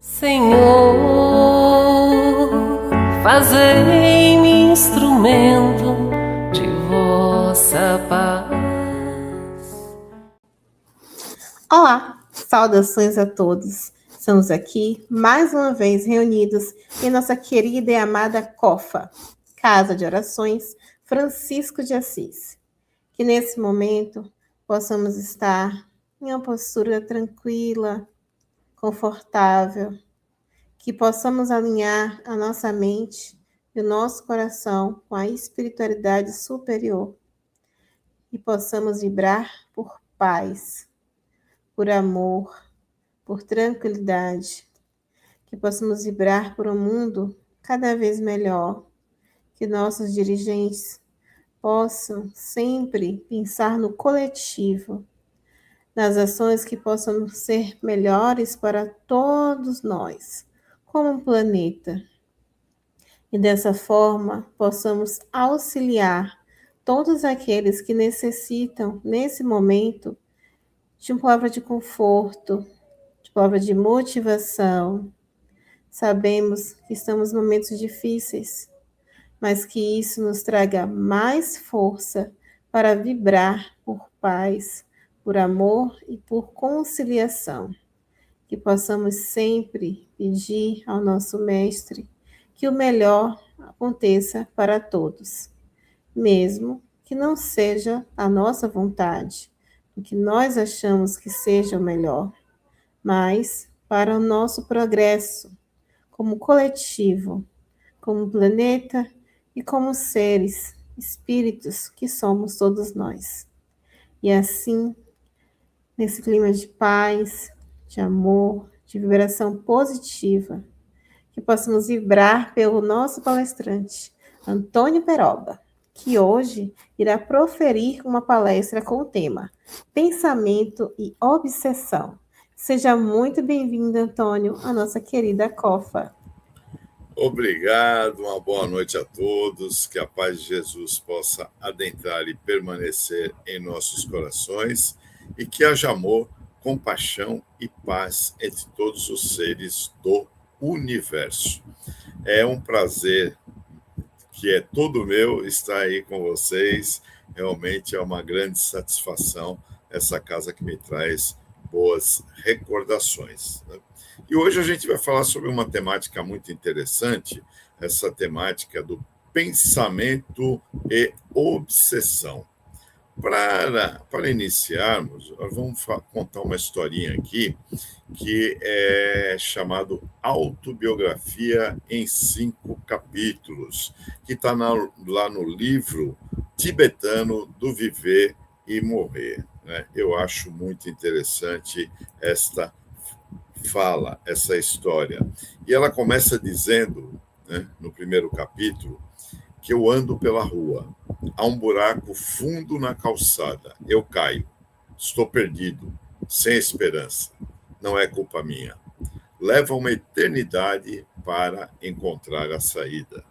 Senhor, fazei-me instrumento de vossa paz. Olá, saudações a todos. Estamos aqui mais uma vez reunidos em nossa querida e amada COFA, Casa de Orações Francisco de Assis. Que nesse momento possamos estar em uma postura tranquila, confortável, que possamos alinhar a nossa mente e o nosso coração com a espiritualidade superior e possamos vibrar por paz, por amor, por tranquilidade, que possamos vibrar por um mundo cada vez melhor, que nossos dirigentes possam sempre pensar no coletivo, nas ações que possam ser melhores para todos nós, como um planeta. E dessa forma possamos auxiliar todos aqueles que necessitam, nesse momento, de uma palavra de conforto, de palavra de motivação. Sabemos que estamos em momentos difíceis, mas que isso nos traga mais força para vibrar por paz, por amor e por conciliação. Que possamos sempre pedir ao nosso Mestre que o melhor aconteça para todos, mesmo que não seja a nossa vontade, o que nós achamos que seja o melhor, mas para o nosso progresso como coletivo, como planeta e como seres, espíritos que somos todos nós. E assim, nesse clima de paz, de amor, de vibração positiva, que possamos vibrar pelo nosso palestrante, Antônio Peroba, que hoje irá proferir uma palestra com o tema Pensamento e Obsessão. Seja muito bem-vindo, Antônio, à nossa querida COFA. Obrigado, uma boa noite a todos, que a paz de Jesus possa adentrar e permanecer em nossos corações e que haja amor, compaixão e paz entre todos os seres do universo. É um prazer que é todo meu estar aí com vocês, realmente é uma grande satisfação essa casa que me traz boas recordações, né? E hoje a gente vai falar sobre uma temática muito interessante, essa temática do pensamento e obsessão. Para iniciarmos, nós vamos contar uma historinha aqui que é chamado Autobiografia em 5 capítulos, que está lá no livro tibetano do Viver e Morrer, né? Eu acho muito interessante esta fala, essa história. E ela começa dizendo, né, no primeiro capítulo, que eu ando pela rua, há um buraco fundo na calçada, eu caio, estou perdido, sem esperança, não é culpa minha. Leva uma eternidade para encontrar a saída.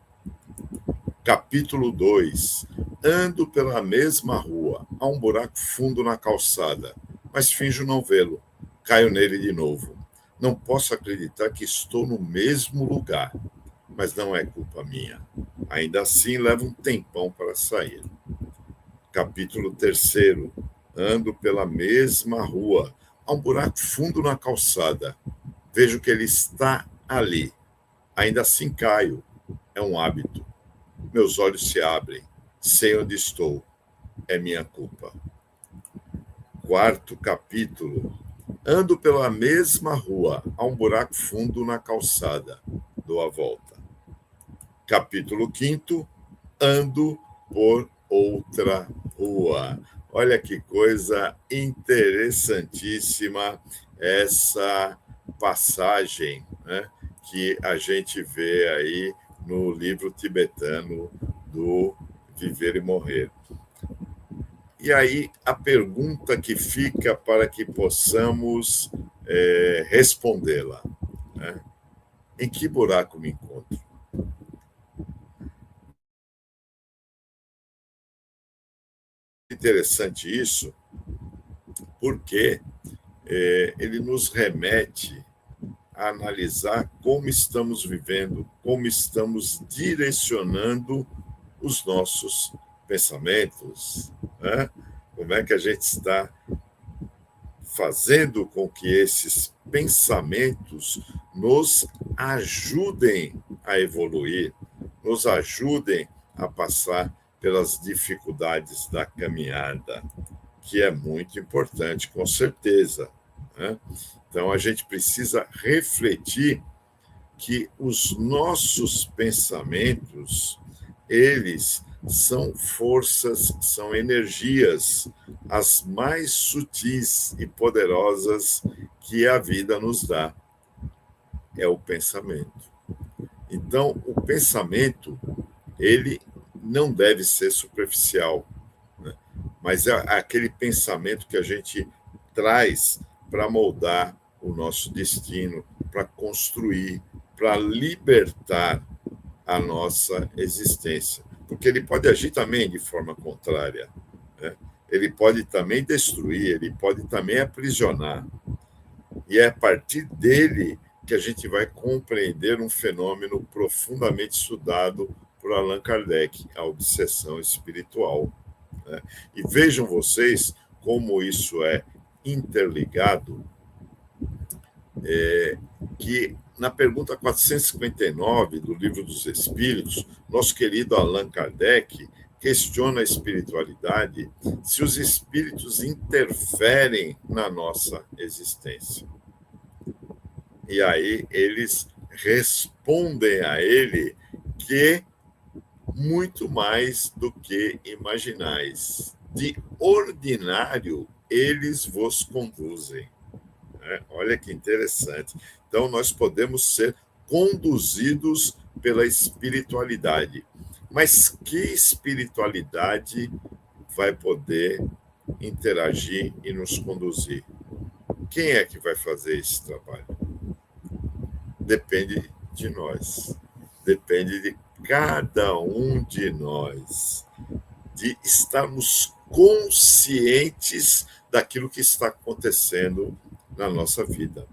Capítulo 2. Ando pela mesma rua, há um buraco fundo na calçada, mas finjo não vê-lo, caio nele de novo. Não posso acreditar que estou no mesmo lugar, mas não é culpa minha. Ainda assim, leva um tempão para sair. Capítulo 3. Ando pela mesma rua. Há um buraco fundo na calçada. Vejo que ele está ali. Ainda assim caio. É um hábito. Meus olhos se abrem. Sei onde estou. É minha culpa. 4. capítulo. Ando pela mesma rua. Há um buraco fundo na calçada. Dou a volta. Capítulo 5. Ando por outra rua. Olha que coisa interessantíssima essa passagem, né, que a gente vê aí no livro tibetano do Viver e Morrer. E aí a pergunta que fica para que possamos respondê-la, né? Em que buraco me encontro? Interessante isso, porque ele nos remete a analisar como estamos vivendo, como estamos direcionando os nossos pensamentos, né? Como é que a gente está fazendo com que esses pensamentos nos ajudem a evoluir, nos ajudem a passar pelas dificuldades da caminhada, que é muito importante, com certeza, né? Então, a gente precisa refletir que os nossos pensamentos, eles são forças, são energias as mais sutis e poderosas que a vida nos dá. É o pensamento. Então, o pensamento, ele não deve ser superficial, né? Mas é aquele pensamento que a gente traz para moldar o nosso destino, para construir, para libertar a nossa existência. Porque ele pode agir também de forma contrária, né? Ele pode também destruir, ele pode também aprisionar. E é a partir dele que a gente vai compreender um fenômeno profundamente estudado por Allan Kardec, a obsessão espiritual, né? E vejam vocês como isso é interligado, que na pergunta 459 do Livro dos Espíritos, nosso querido Allan Kardec questiona a espiritualidade se os espíritos interferem na nossa existência. E aí eles respondem a ele que muito mais do que imaginais. De ordinário, eles vos conduzem. Olha que interessante. Então, nós podemos ser conduzidos pela espiritualidade. Mas que espiritualidade vai poder interagir e nos conduzir? Quem é que vai fazer esse trabalho? Depende de nós. Depende de cada um de nós. De estarmos conscientes daquilo que está acontecendo na nossa vida.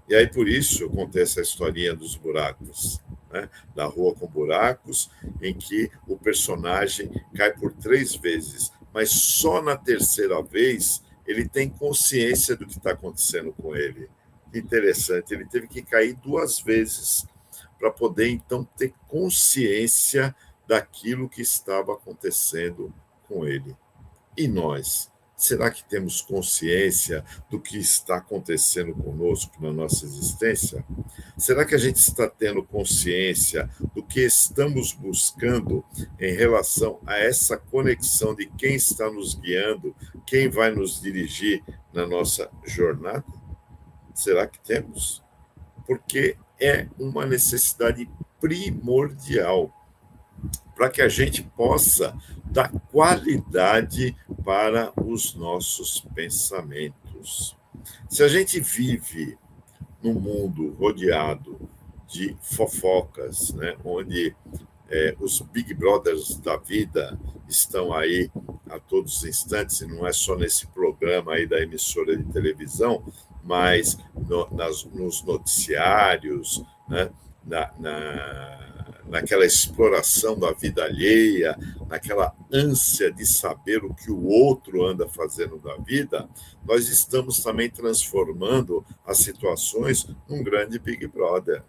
E aí, por isso, eu contei essa historinha dos buracos, né? Da rua com buracos, em que o personagem cai por 3 vezes, mas só na terceira vez ele tem consciência do que está acontecendo com ele. Interessante, ele teve que cair 2 vezes para poder, então, ter consciência daquilo que estava acontecendo com ele. E nós? Será que temos consciência do que está acontecendo conosco na nossa existência? Será que a gente está tendo consciência do que estamos buscando em relação a essa conexão de quem está nos guiando, quem vai nos dirigir na nossa jornada? Será que temos? Porque é uma necessidade primordial para que a gente possa dar qualidade para os nossos pensamentos. Se a gente vive num mundo rodeado de fofocas, né, onde os Big Brothers da vida estão aí a todos os instantes, e não é só nesse programa aí da emissora de televisão, mas nos noticiários, né, naquela exploração da vida alheia, naquela ânsia de saber o que o outro anda fazendo da vida, nós estamos também transformando as situações num grande Big Brother.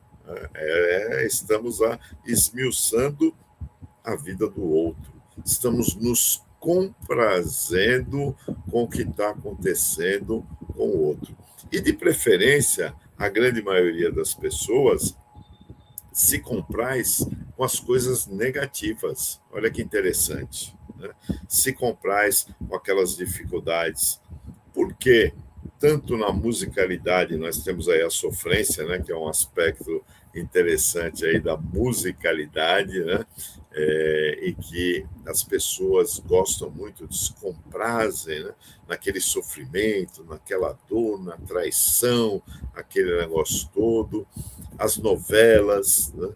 Estamos esmiuçando a vida do outro, estamos nos comprazendo com o que está acontecendo com o outro. E, de preferência, a grande maioria das pessoas se compraz com as coisas negativas. Olha que interessante, né? Se compraz com aquelas dificuldades. Por quê? Tanto na musicalidade, nós temos aí a sofrência, né, que é um aspecto interessante aí da musicalidade, né, e que as pessoas gostam muito de se comprazem, né, naquele sofrimento, naquela dor, na traição, aquele negócio todo. As novelas, né,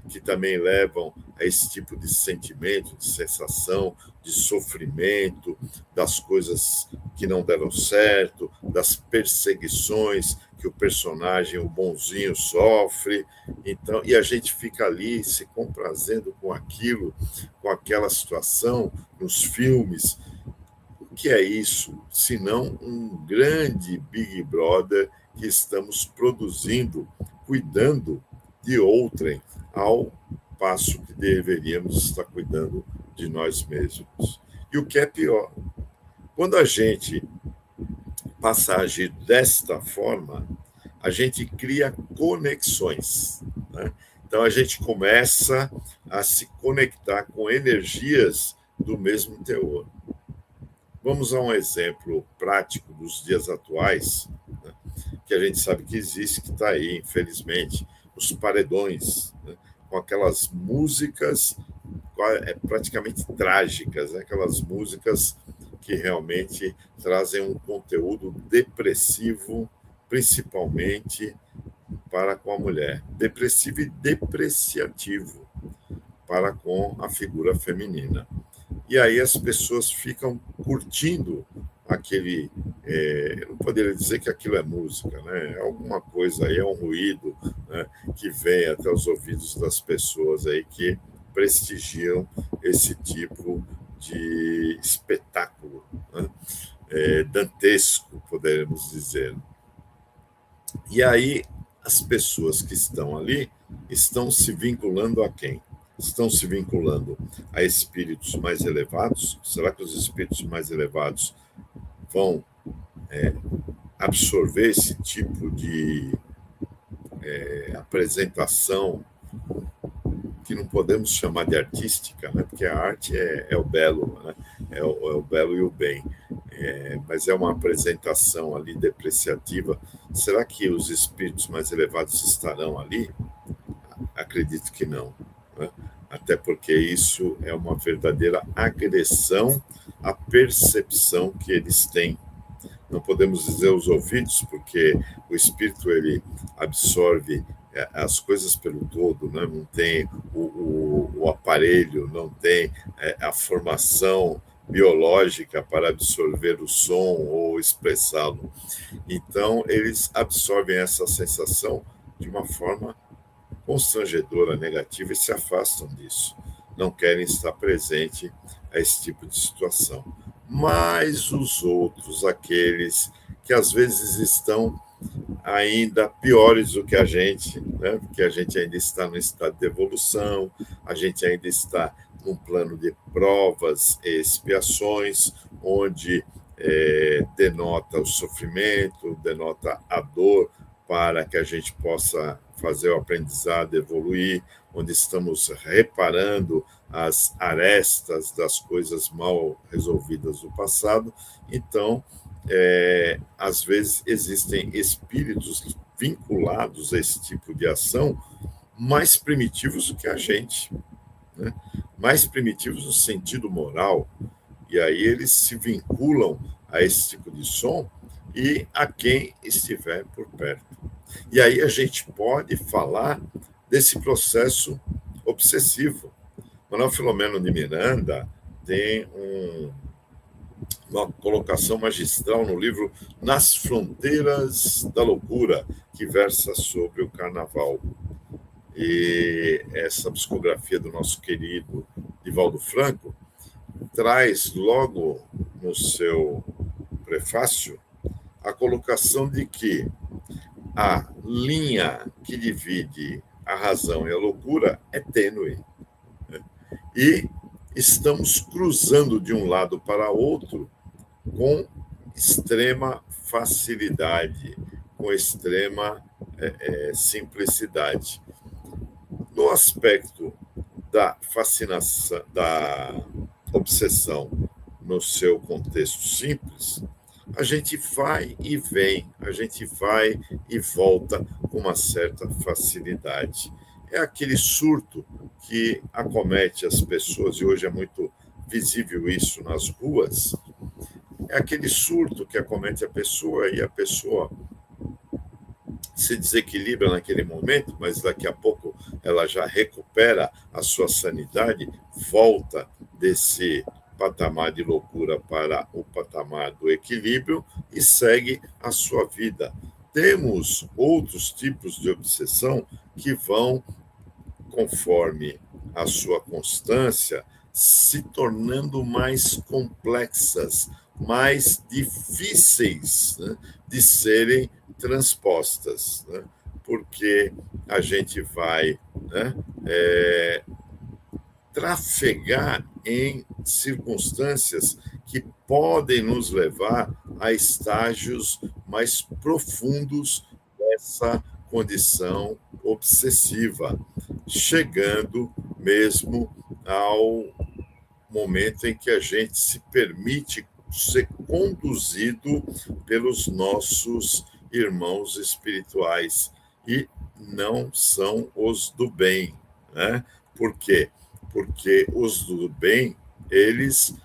que também levam a esse tipo de sentimento, de sensação, de sofrimento, das coisas que não deram certo, das perseguições que o personagem, o bonzinho, sofre. Então, e a gente fica ali se comprazendo com aquilo, com aquela situação, nos filmes. O que é isso, senão um grande Big Brother que estamos produzindo, cuidando de outrem, ao passo que deveríamos estar cuidando de nós mesmos. E o que é pior, quando a gente passa a agir desta forma, a gente cria conexões, né? Então, a gente começa a se conectar com energias do mesmo teor. Vamos a um exemplo prático dos dias atuais, né, que a gente sabe que existe, que está aí, infelizmente, os paredões, né, com aquelas músicas praticamente trágicas, né, aquelas músicas que realmente trazem um conteúdo depressivo, principalmente para com a mulher, depressivo e depreciativo para com a figura feminina. E aí as pessoas ficam curtindo aquele... eu não poderia dizer que aquilo é música, né? É alguma coisa aí, é um ruído, né, que vem até os ouvidos das pessoas aí que prestigiam esse tipo de espetáculo, né? Dantesco, poderíamos dizer. E aí as pessoas que estão ali estão se vinculando a quem? Estão se vinculando a espíritos mais elevados? Será que os espíritos mais elevados vão absorver esse tipo de apresentação, que não podemos chamar de artística, né? Porque a arte é o belo, né? É o belo e o bem. Mas é uma apresentação ali depreciativa. Será que os espíritos mais elevados estarão ali? Acredito que não, né? Até porque isso é uma verdadeira agressão à percepção que eles têm. Não podemos dizer os ouvidos, porque o espírito ele absorve as coisas pelo todo, né? Não tem o aparelho, não tem a formação biológica para absorver o som ou expressá-lo. Então, eles absorvem essa sensação de uma forma constrangedora, negativa, e se afastam disso. Não querem estar presente a esse tipo de situação. Mas os outros, aqueles que às vezes estão ainda piores do que a gente, né? Porque a gente ainda está no estado de evolução, a gente ainda está num plano de provas e expiações, onde denota o sofrimento, denota a dor, para que a gente possa fazer o aprendizado, evoluir, onde estamos reparando as arestas das coisas mal resolvidas do passado. Então, às vezes existem espíritos vinculados a esse tipo de ação mais primitivos do que a gente, né? Mais primitivos no sentido moral, e aí eles se vinculam a esse tipo de som e a quem estiver por perto. E aí a gente pode falar desse processo obsessivo. Manuel Filomeno de Miranda tem uma colocação magistral no livro Nas Fronteiras da Loucura, que versa sobre o carnaval. E essa psicografia do nosso querido Divaldo Franco traz logo no seu prefácio a colocação de que a linha que divide a razão e a loucura é tênue, né? E estamos cruzando de um lado para outro com extrema facilidade, com extrema simplicidade. No aspecto da fascinação, da obsessão no seu contexto simples, a gente vai e vem, a gente vai e volta com uma certa facilidade. É aquele surto que acomete as pessoas, e hoje é muito visível isso nas ruas. É aquele surto que acomete a pessoa e a pessoa se desequilibra naquele momento, mas daqui a pouco ela já recupera a sua sanidade, volta desse patamar de loucura para o patamar do equilíbrio e segue a sua vida. Temos outros tipos de obsessão que vão, conforme a sua constância, se tornando mais complexas, mais difíceis, né, de serem transpostas, né, porque a gente vai, né, trafegar em circunstâncias que podem nos levar a estágios mais profundos dessa condição obsessiva, chegando mesmo ao momento em que a gente se permite ser conduzido pelos nossos irmãos espirituais, e não são os do bem, né? Por quê? Porque os do bem, eles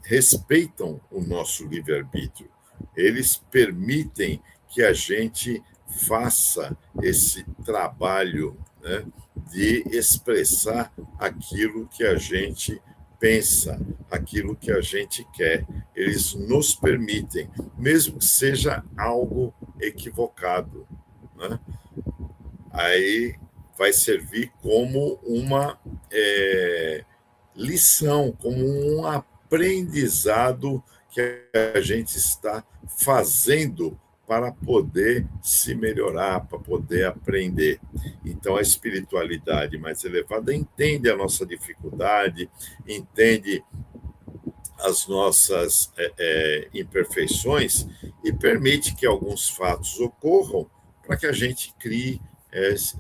respeitam o nosso livre-arbítrio, eles permitem que a gente faça esse trabalho, né, de expressar aquilo que a gente pensa, aquilo que a gente quer. Eles nos permitem, mesmo que seja algo equivocado, né? Aí vai servir como uma lição, como um aprendizado que a gente está fazendo para poder se melhorar, para poder aprender. Então, a espiritualidade mais elevada entende a nossa dificuldade, entende as nossas imperfeições e permite que alguns fatos ocorram para que a gente crie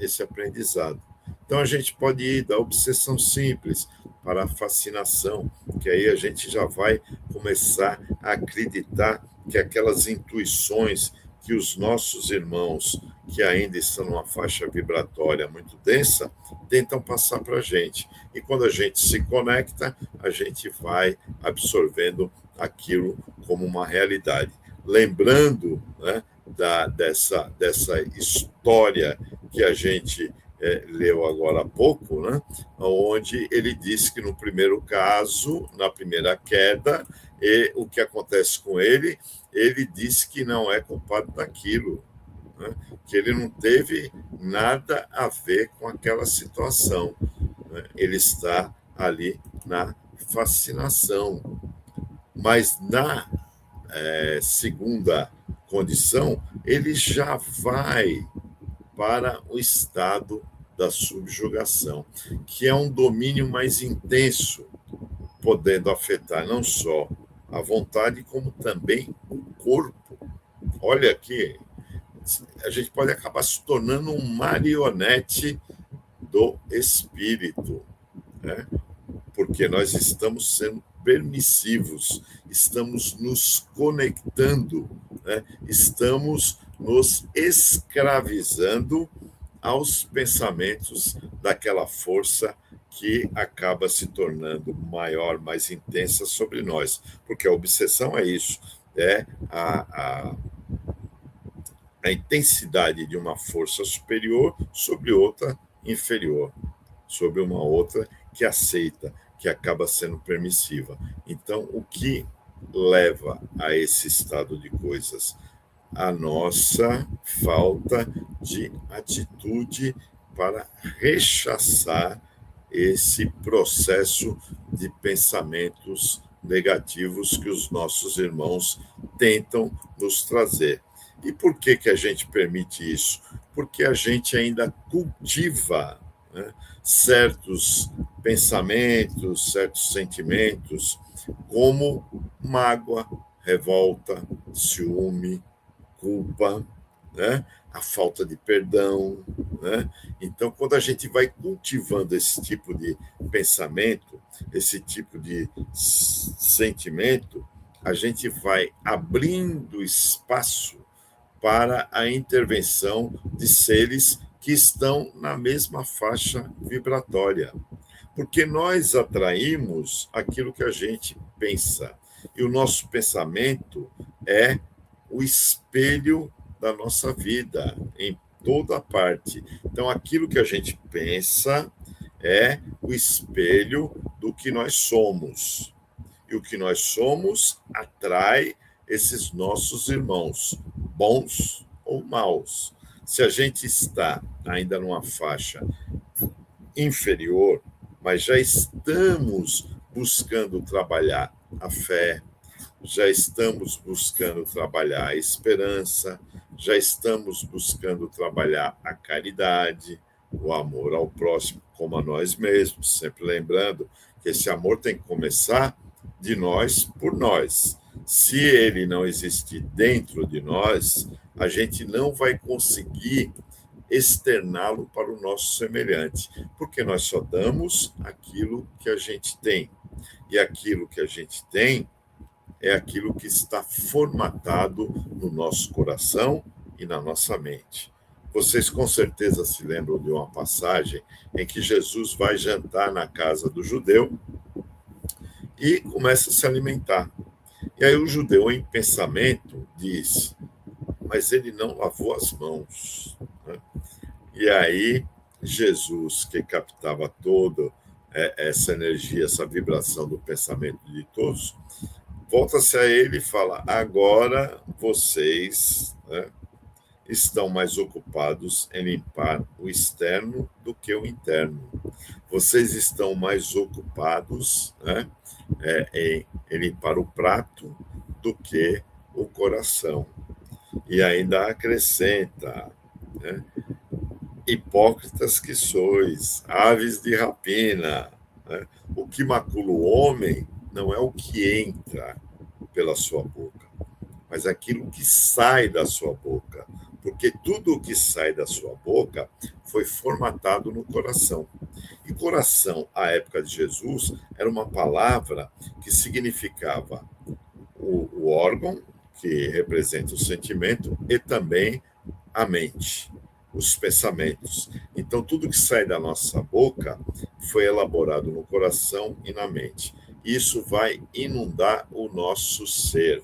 esse aprendizado. Então, a gente pode ir da obsessão simples para a fascinação, que aí a gente já vai começar a acreditar que aquelas intuições que os nossos irmãos, que ainda estão numa faixa vibratória muito densa, tentam passar para a gente. E quando a gente se conecta, a gente vai absorvendo aquilo como uma realidade. Lembrando, né, dessa história que a gente leu agora há pouco, né, onde ele disse que no primeiro caso, na primeira queda, o que acontece com ele disse que não é culpado daquilo, né, que ele não teve nada a ver com aquela situação, né, ele está ali na fascinação. Mas na segunda condição, ele já vai para o estado da subjugação, que é um domínio mais intenso, podendo afetar não só a vontade, como também o corpo. Olha aqui, a gente pode acabar se tornando um marionete do espírito, né? Porque nós estamos sendo permissivos, estamos nos conectando, né? Estamos nos escravizando aos pensamentos daquela força que acaba se tornando maior, mais intensa sobre nós. Porque a obsessão é isso, é a intensidade de uma força superior sobre outra inferior, sobre uma outra que aceita, que acaba sendo permissiva. Então, o que leva a esse estado de coisas? A nossa falta de atitude para rechaçar esse processo de pensamentos negativos que os nossos irmãos tentam nos trazer. E por que a gente permite isso? Porque a gente ainda cultiva, né, certos pensamentos, certos sentimentos, como mágoa, revolta, ciúme, culpa, né, a falta de perdão, né? Então, quando a gente vai cultivando esse tipo de pensamento, esse tipo de sentimento, a gente vai abrindo espaço para a intervenção de seres que estão na mesma faixa vibratória. Porque nós atraímos aquilo que a gente pensa. E o nosso pensamento é o espelho da nossa vida, em toda parte. Então, aquilo que a gente pensa é o espelho do que nós somos. E o que nós somos atrai esses nossos irmãos, bons ou maus. Se a gente está ainda numa faixa inferior, mas já estamos buscando trabalhar a fé, já estamos buscando trabalhar a esperança, já estamos buscando trabalhar a caridade, o amor ao próximo como a nós mesmos, sempre lembrando que esse amor tem que começar de nós por nós. Se ele não existir dentro de nós, a gente não vai conseguir externá-lo para o nosso semelhante, porque nós só damos aquilo que a gente tem. E aquilo que a gente tem é aquilo que está formatado no nosso coração e na nossa mente. Vocês com certeza se lembram de uma passagem em que Jesus vai jantar na casa do judeu e começa a se alimentar. E aí o judeu, em pensamento, diz: mas ele não lavou as mãos. E aí Jesus, que captava toda essa energia, essa vibração do pensamento de todos, volta-se a ele e fala: agora vocês estão mais ocupados em limpar o externo do que o interno. Vocês estão mais ocupados em limpar o prato do que o coração. E ainda acrescenta: hipócritas que sois, aves de rapina. O que macula o homem não é o que entra pela sua boca, mas aquilo que sai da sua boca, porque tudo o que sai da sua boca foi formatado no coração. E coração, à época de Jesus, era uma palavra que significava o órgão, que representa o sentimento, e também a mente, os pensamentos. Então, tudo que sai da nossa boca foi elaborado no coração e na mente. Isso vai inundar o nosso ser.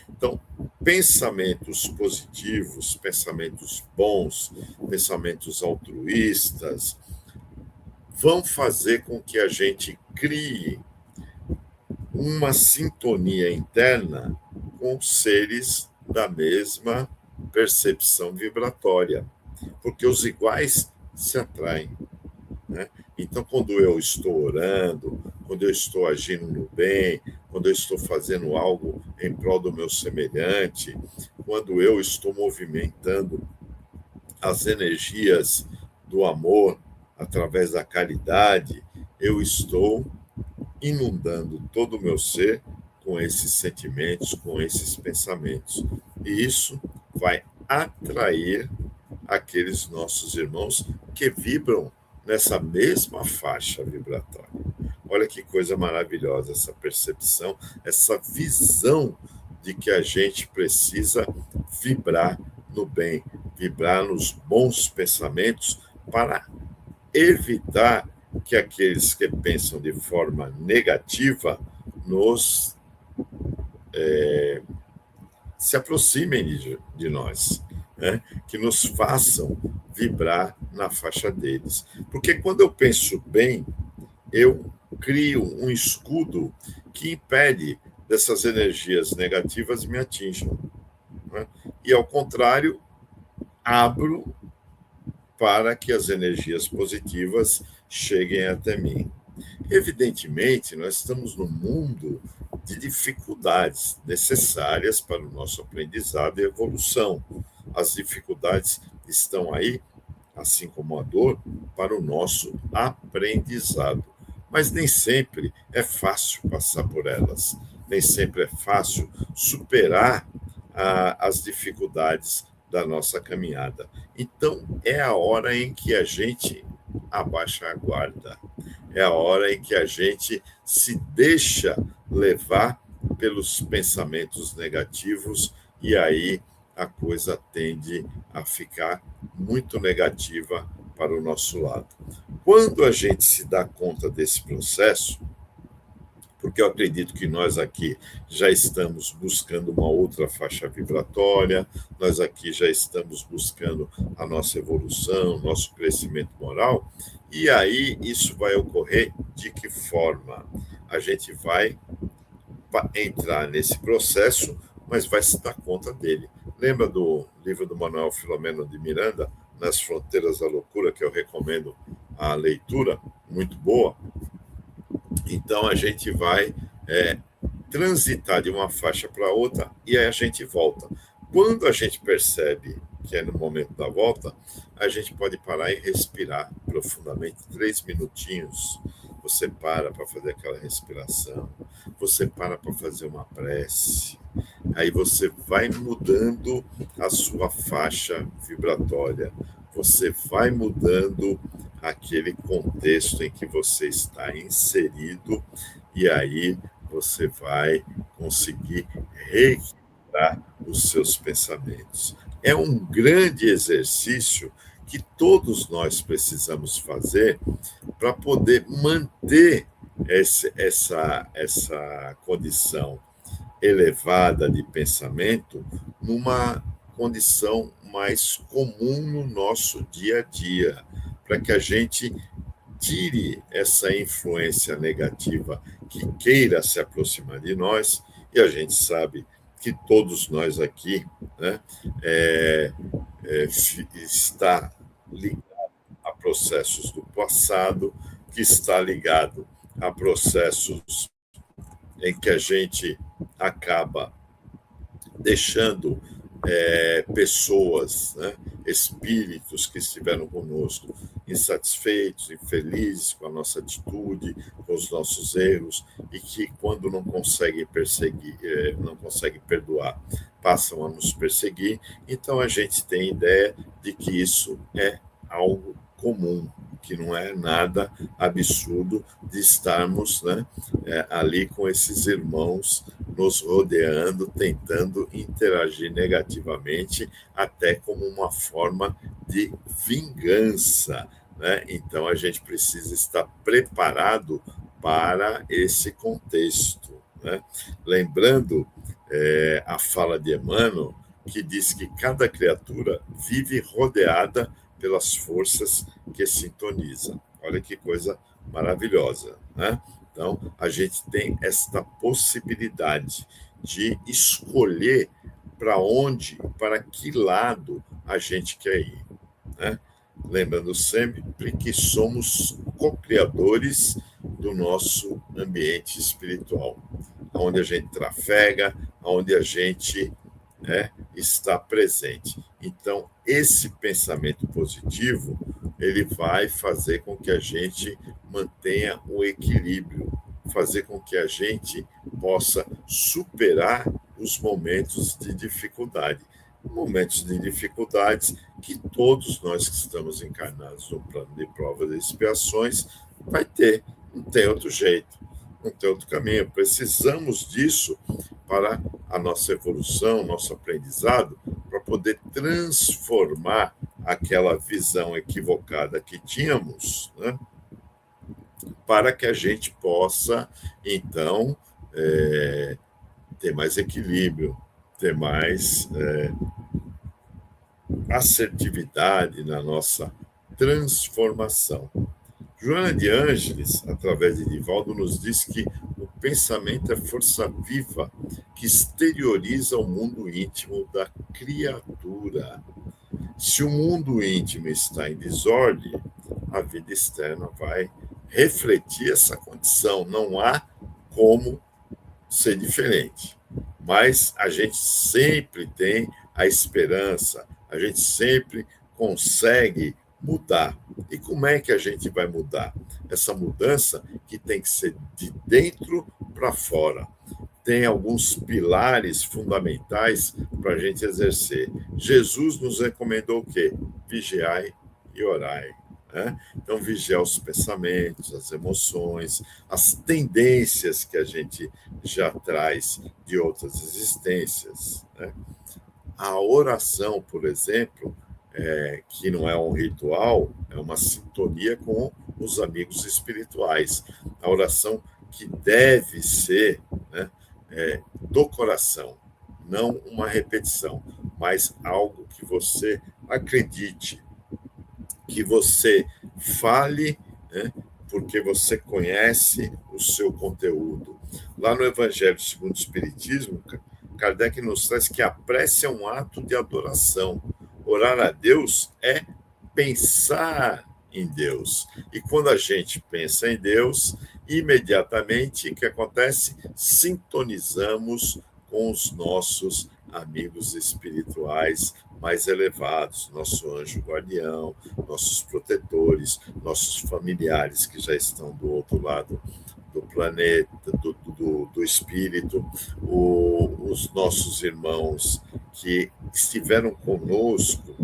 Então, pensamentos positivos, pensamentos bons, pensamentos altruístas, vão fazer com que a gente crie uma sintonia interna com seres da mesma percepção vibratória, porque os iguais se atraem. Então, quando eu estou orando, quando eu estou agindo no bem, quando eu estou fazendo algo em prol do meu semelhante, quando eu estou movimentando as energias do amor através da caridade, eu estou inundando todo o meu ser com esses sentimentos, com esses pensamentos. E isso vai atrair aqueles nossos irmãos que vibram nessa mesma faixa vibratória. Olha que coisa maravilhosa essa percepção, essa visão de que a gente precisa vibrar no bem, vibrar nos bons pensamentos para evitar que aqueles que pensam de forma negativa se aproximem de nós, que nos façam vibrar na faixa deles. Porque quando eu penso bem, eu crio um escudo que impede dessas energias negativas me atinjam. E, ao contrário, abro para que as energias positivas cheguem até mim. Evidentemente, nós estamos num mundo de dificuldades necessárias para o nosso aprendizado e evolução. As dificuldades estão aí, assim como a dor, para o nosso aprendizado. Mas nem sempre é fácil passar por elas, nem sempre é fácil superar as dificuldades da nossa caminhada. Então, é a hora em que a gente abaixa a guarda, é a hora em que a gente se deixa levar pelos pensamentos negativos e aí a coisa tende a ficar muito negativa para o nosso lado. Quando a gente se dá conta desse processo, porque eu acredito que nós aqui já estamos buscando uma outra faixa vibratória, nós aqui já estamos buscando a nossa evolução, nosso crescimento moral, e aí isso vai ocorrer de que forma? A gente vai entrar nesse processo, mas vai se dar conta dele. Lembra do livro do Manuel Filomeno de Miranda, Nas Fronteiras da Loucura, que eu recomendo a leitura, muito boa? Então, a gente vai transitar de uma faixa para outra e aí a gente volta. Quando a gente percebe que é no momento da volta, a gente pode parar e respirar profundamente, 3 minutinhos. Você para fazer aquela respiração, você para fazer uma prece, aí você vai mudando a sua faixa vibratória, você vai mudando aquele contexto em que você está inserido, e aí você vai conseguir reequilibrar os seus pensamentos. É um grande exercício que todos nós precisamos fazer para poder manter essa condição elevada de pensamento numa condição mais comum no nosso dia a dia, para que a gente tire essa influência negativa que queira se aproximar de nós, e a gente sabe que todos nós aqui, né, está ligado a processos do passado, que está ligado a processos em que a gente acaba deixando pessoas, né, espíritos que estiveram conosco insatisfeitos, infelizes com a nossa atitude, com os nossos erros, e que quando não conseguem perseguir, não conseguem perdoar, passam a nos perseguir. Então a gente tem ideia de que isso é algo comum, que não é nada absurdo de estarmos, né, ali com esses irmãos nos rodeando, tentando interagir negativamente, até como uma forma de vingança, né? Então a gente precisa estar preparado para esse contexto, né? Lembrando a fala de Emmanuel, que diz que cada criatura vive rodeada pelas forças que sintonizam. Olha que coisa maravilhosa, né? Então, a gente tem esta possibilidade de escolher para onde, para que lado a gente quer ir, né? Lembrando sempre que somos co-criadores do nosso ambiente espiritual, onde a gente trafega, onde a gente está presente. Então, esse pensamento positivo, ele vai fazer com que a gente mantenha o equilíbrio, fazer com que a gente possa superar os momentos de dificuldade. Momentos de dificuldades que todos nós que estamos encarnados no plano de provas e expiações vai ter, não tem outro jeito, não tem outro caminho. Precisamos disso para a nossa evolução, nosso aprendizado, para poder transformar aquela visão equivocada que tínhamos, né, para que a gente possa, então, ter mais equilíbrio, ter mais assertividade na nossa transformação. Joana de Ângeles, através de Divaldo, nos diz que o pensamento é força viva que exterioriza o mundo íntimo da criatura. Se o mundo íntimo está em desordem, a vida externa vai refletir essa condição. Não há como ser diferente. Mas a gente sempre tem a esperança, a gente sempre consegue mudar. E como é que a gente vai mudar? Essa mudança que tem que ser de dentro para fora. Tem alguns pilares fundamentais para a gente exercer. Jesus nos recomendou o quê? Vigiai e orai. Né? Então, vigiar os pensamentos, as emoções, as tendências que a gente já traz de outras existências. Né? A oração, por exemplo, que não é um ritual, é uma sintonia com os amigos espirituais. A oração que deve ser, né, do coração, não uma repetição, mas algo que você acredite, que você fale, né, porque você conhece o seu conteúdo. Lá no Evangelho segundo o Espiritismo, Kardec nos traz que a prece é um ato de adoração. Orar a Deus é pensar em Deus. E quando a gente pensa em Deus, imediatamente, o que acontece? Sintonizamos com os nossos amigos espirituais mais elevados, nosso anjo guardião, nossos protetores, nossos familiares que já estão do outro lado do planeta, do espírito, os nossos irmãos que estiveram conosco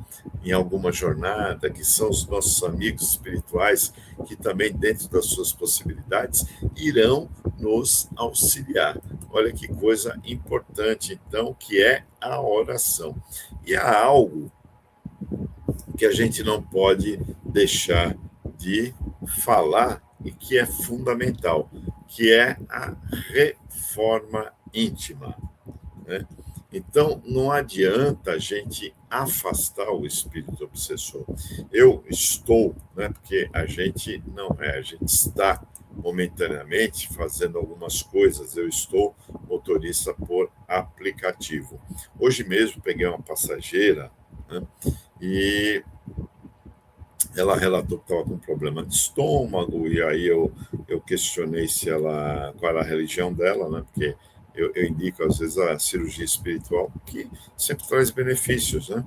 em alguma jornada, que são os nossos amigos espirituais, que também, dentro das suas possibilidades, irão nos auxiliar. Olha que coisa importante, então, que é a oração. E há algo que a gente não pode deixar de falar e que é fundamental, que é a reforma íntima, né? Então, não adianta a gente afastar o espírito obsessor. Eu estou, né, porque a gente não é, a gente está momentaneamente fazendo algumas coisas. Eu estou motorista por aplicativo. Hoje mesmo peguei uma passageira, né, e ela relatou que estava com problema de estômago, e aí eu questionei qual era a religião dela, né? Porque eu indico, às vezes, a cirurgia espiritual, que sempre traz benefícios, né?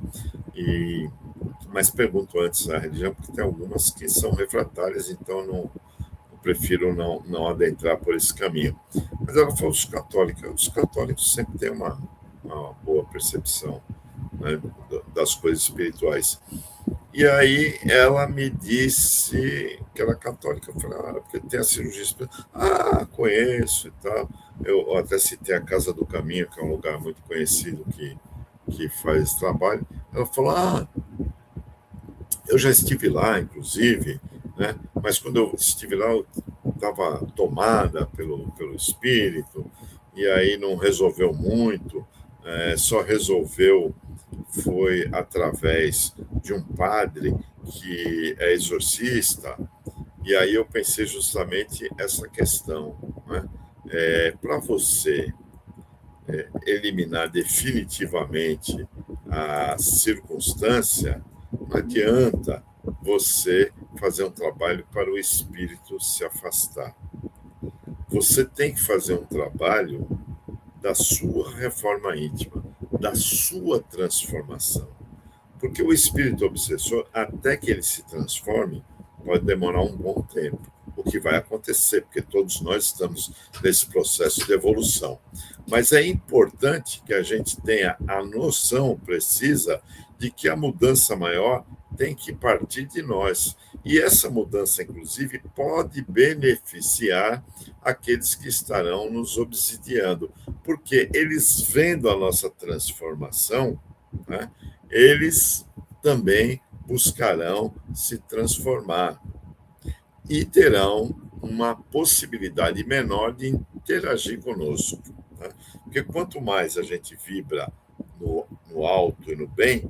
Mas pergunto antes a religião, porque tem algumas que são refratárias, então eu prefiro não adentrar por esse caminho. Mas ela falou os católicos sempre têm uma boa percepção, né, das coisas espirituais. E aí ela me disse que era católica. Eu falei, porque tem a cirurgia espiritual. Conheço e tal. Eu até citei a Casa do Caminho, que é um lugar muito conhecido que faz esse trabalho. Ela falou, eu já estive lá, inclusive, né? Mas quando eu estive lá, eu estava tomada pelo espírito, e aí não resolveu muito, só resolveu foi através de um padre que é exorcista. E aí eu pensei justamente essa questão, né? Para você eliminar definitivamente a circunstância, não adianta você fazer um trabalho para o espírito se afastar. Você tem que fazer um trabalho da sua reforma íntima, da sua transformação. Porque o espírito obsessor, até que ele se transforme, pode demorar um bom tempo. O que vai acontecer, porque todos nós estamos nesse processo de evolução. Mas é importante que a gente tenha a noção precisa de que a mudança maior tem que partir de nós. E essa mudança, inclusive, pode beneficiar aqueles que estarão nos obsidiando, porque eles, vendo a nossa transformação, né, eles também buscarão se transformar e terão uma possibilidade menor de interagir conosco, né? Porque quanto mais a gente vibra no alto e no bem,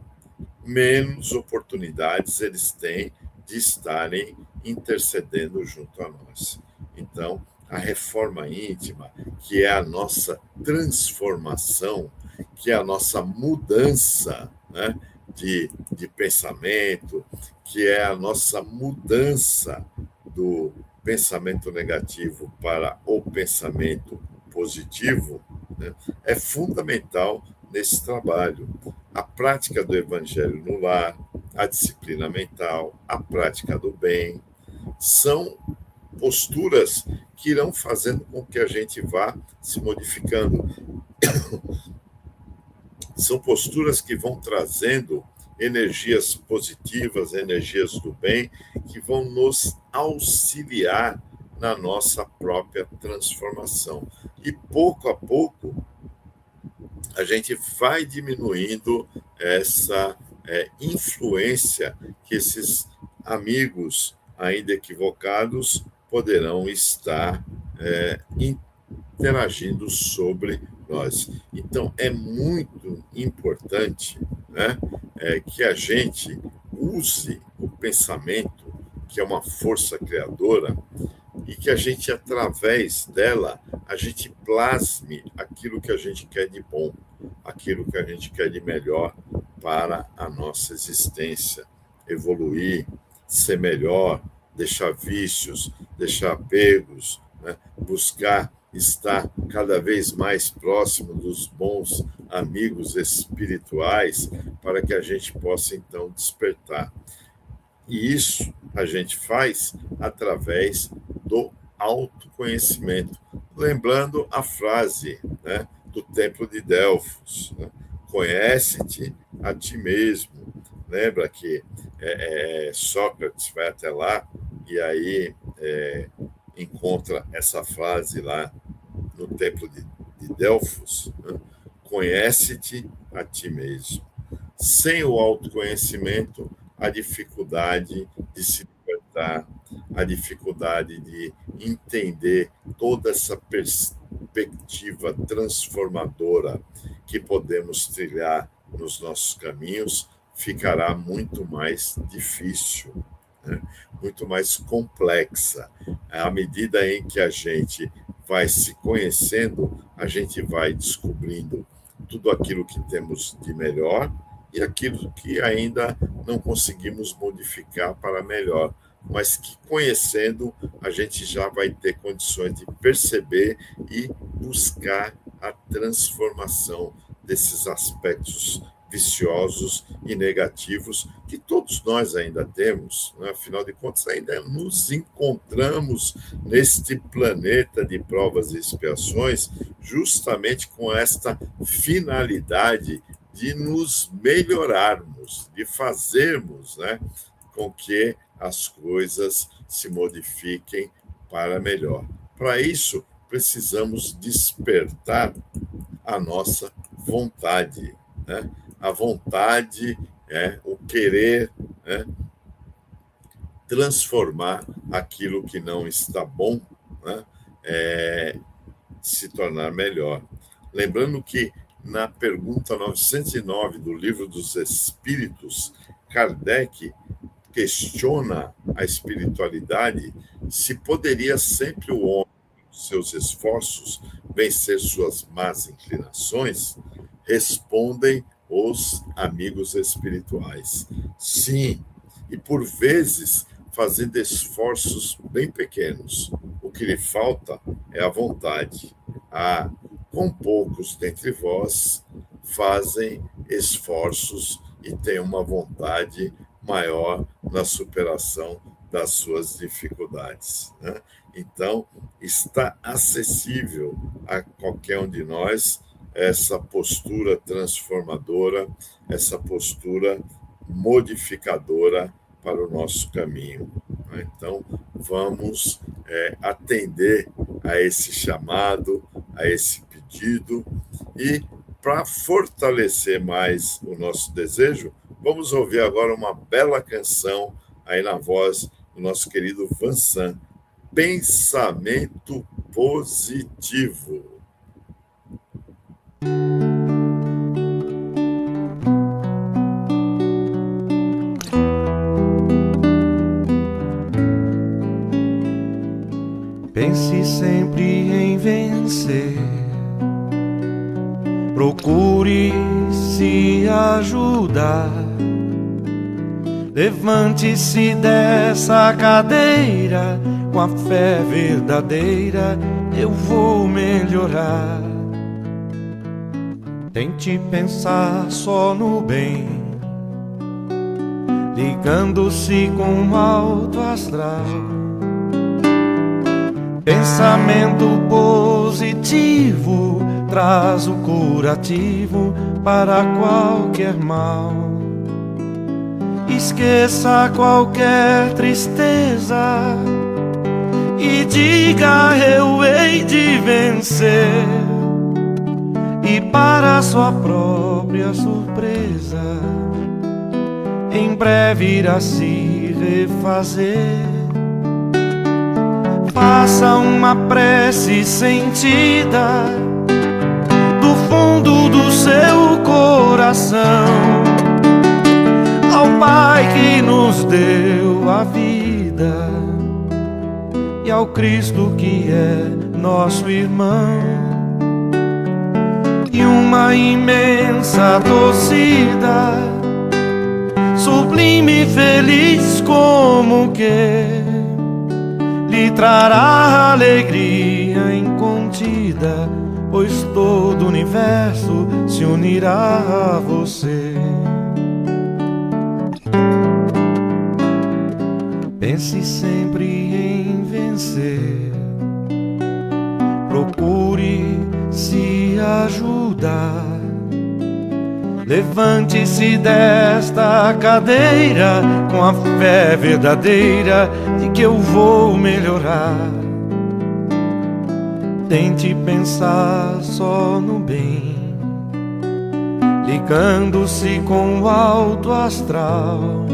menos oportunidades eles têm de estarem intercedendo junto a nós. Então, a reforma íntima, que é a nossa transformação, que é a nossa mudança, né, de pensamento, que é a nossa mudança do pensamento negativo para o pensamento positivo, né, é fundamental nesse trabalho. A prática do evangelho no lar, a disciplina mental, a prática do bem, são posturas que irão fazendo com que a gente vá se modificando. São posturas que vão trazendo energias positivas, energias do bem, que vão nos auxiliar na nossa própria transformação. E pouco a pouco, a gente vai diminuindo essa influência que esses amigos ainda equivocados poderão estar interagindo sobre nós. Então, é muito importante, né, que a gente use o pensamento, que é uma força criadora, e que a gente, através dela, a gente plasme aquilo que a gente quer de bom, aquilo que a gente quer de melhor para a nossa existência, evoluir, ser melhor, deixar vícios, deixar apegos, né? Buscar estar cada vez mais próximo dos bons amigos espirituais para que a gente possa, então, despertar. E isso a gente faz através do autoconhecimento. Lembrando a frase, né, do Templo de Delfos, né? Conhece-te a ti mesmo. Lembra que Sócrates vai até lá e aí encontra essa frase lá no Templo de Delfos, né? Conhece-te a ti mesmo. Sem o autoconhecimento, a dificuldade de se libertar, a dificuldade de entender toda essa perspectiva transformadora que podemos trilhar nos nossos caminhos, ficará muito mais difícil, né? Muito mais complexa. À medida em que a gente vai se conhecendo, a gente vai descobrindo tudo aquilo que temos de melhor e aquilo que ainda não conseguimos modificar para melhor, mas que, conhecendo, a gente já vai ter condições de perceber e buscar a transformação desses aspectos viciosos e negativos que todos nós ainda temos, né? Afinal de contas, ainda nos encontramos neste planeta de provas e expiações justamente com esta finalidade de nos melhorarmos, de fazermos, né, com que as coisas se modifiquem para melhor. Para isso, precisamos despertar a nossa vontade, né? A vontade, o querer, né, transformar aquilo que não está bom, né, se tornar melhor. Lembrando que na pergunta 909 do Livro dos Espíritos, Kardec questiona a espiritualidade, se poderia sempre o homem, com seus esforços, vencer suas más inclinações. Respondem os amigos espirituais: sim, e por vezes fazendo esforços bem pequenos. O que lhe falta é a vontade. Com poucos dentre vós fazem esforços e têm uma vontade maior na superação das suas dificuldades, né? Então, está acessível a qualquer um de nós essa postura transformadora, essa postura modificadora para o nosso caminho. Então, vamos atender a esse chamado, a esse pedido, e para fortalecer mais o nosso desejo, vamos ouvir agora uma bela canção aí na voz do nosso querido Vansan, Pensamento Positivo. Pense sempre em vencer, procure se ajudar, levante-se dessa cadeira, com a fé verdadeira eu vou melhorar. Tente pensar só no bem, ligando-se com o alto astral. Pensamento positivo traz o curativo para qualquer mal. Esqueça qualquer tristeza e diga: eu hei de vencer. E para sua própria surpresa, em breve irá se refazer. Faça uma prece sentida do fundo do seu coração ao Pai que nos deu a vida e ao Cristo que é nosso irmão. E uma imensa torcida, sublime e feliz como que lhe trará alegria incontida, pois todo o universo se unirá a você. Pense sempre em vencer, procure se ajudar. Levante-se desta cadeira com a fé verdadeira de que eu vou melhorar. Tente pensar só no bem, ligando-se com o alto astral.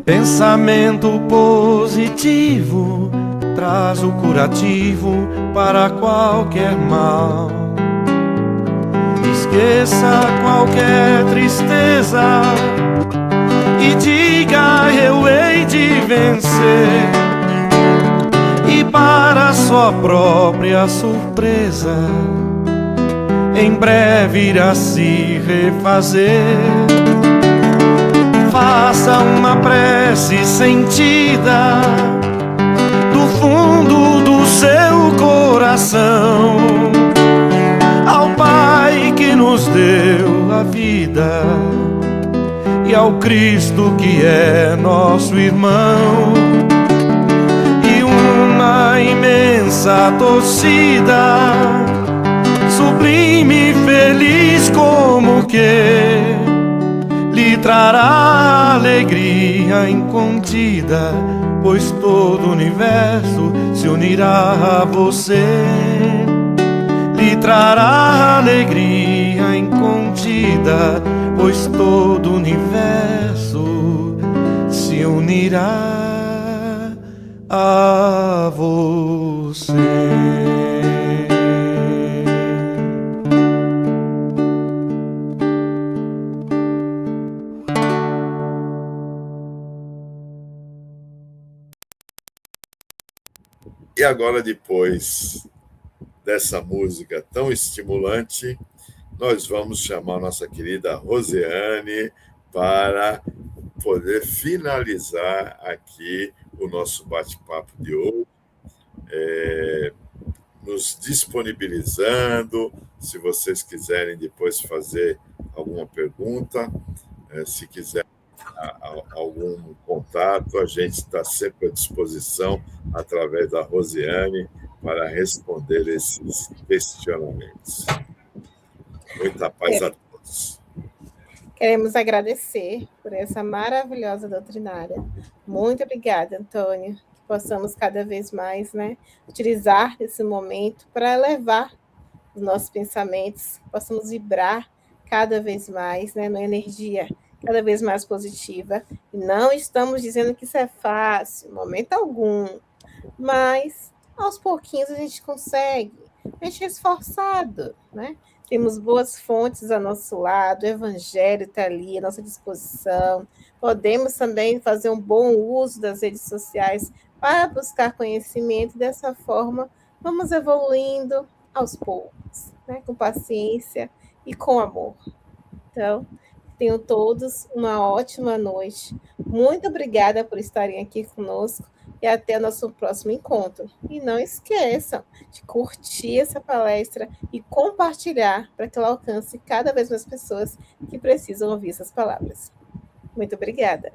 Pensamento positivo traz o curativo para qualquer mal. Esqueça qualquer tristeza e diga: eu hei de vencer. E para sua própria surpresa, em breve irá se refazer. Faça uma prece sentida do fundo do seu coração ao Pai que nos deu a vida e ao Cristo que é nosso irmão. E uma imensa torcida, sublime e feliz como que lhe trará alegria incontida, pois todo o universo se unirá a você. Lhe trará alegria incontida, pois todo o universo se unirá a você. E agora, depois dessa música tão estimulante, nós vamos chamar nossa querida Rosiane para poder finalizar aqui o nosso bate-papo de hoje, nos disponibilizando, se vocês quiserem depois fazer alguma pergunta, se quiser algum contato, a gente está sempre à disposição, através da Rosiane, para responder esses questionamentos. Muita paz a todos. Queremos agradecer por essa maravilhosa doutrinária. Muito obrigada, Antônio. Que possamos cada vez mais, utilizar esse momento para elevar os nossos pensamentos, possamos vibrar cada vez mais, numa energia cada vez mais positiva. E não estamos dizendo que isso é fácil, momento algum, mas aos pouquinhos a gente consegue. A gente é esforçado, Temos boas fontes ao nosso lado, o Evangelho está ali à nossa disposição. Podemos também fazer um bom uso das redes sociais para buscar conhecimento. Dessa forma, vamos evoluindo aos poucos, com paciência e com amor. Então, tenham todos uma ótima noite. Muito obrigada por estarem aqui conosco e até o nosso próximo encontro. E não esqueçam de curtir essa palestra e compartilhar para que ela alcance cada vez mais pessoas que precisam ouvir essas palavras. Muito obrigada.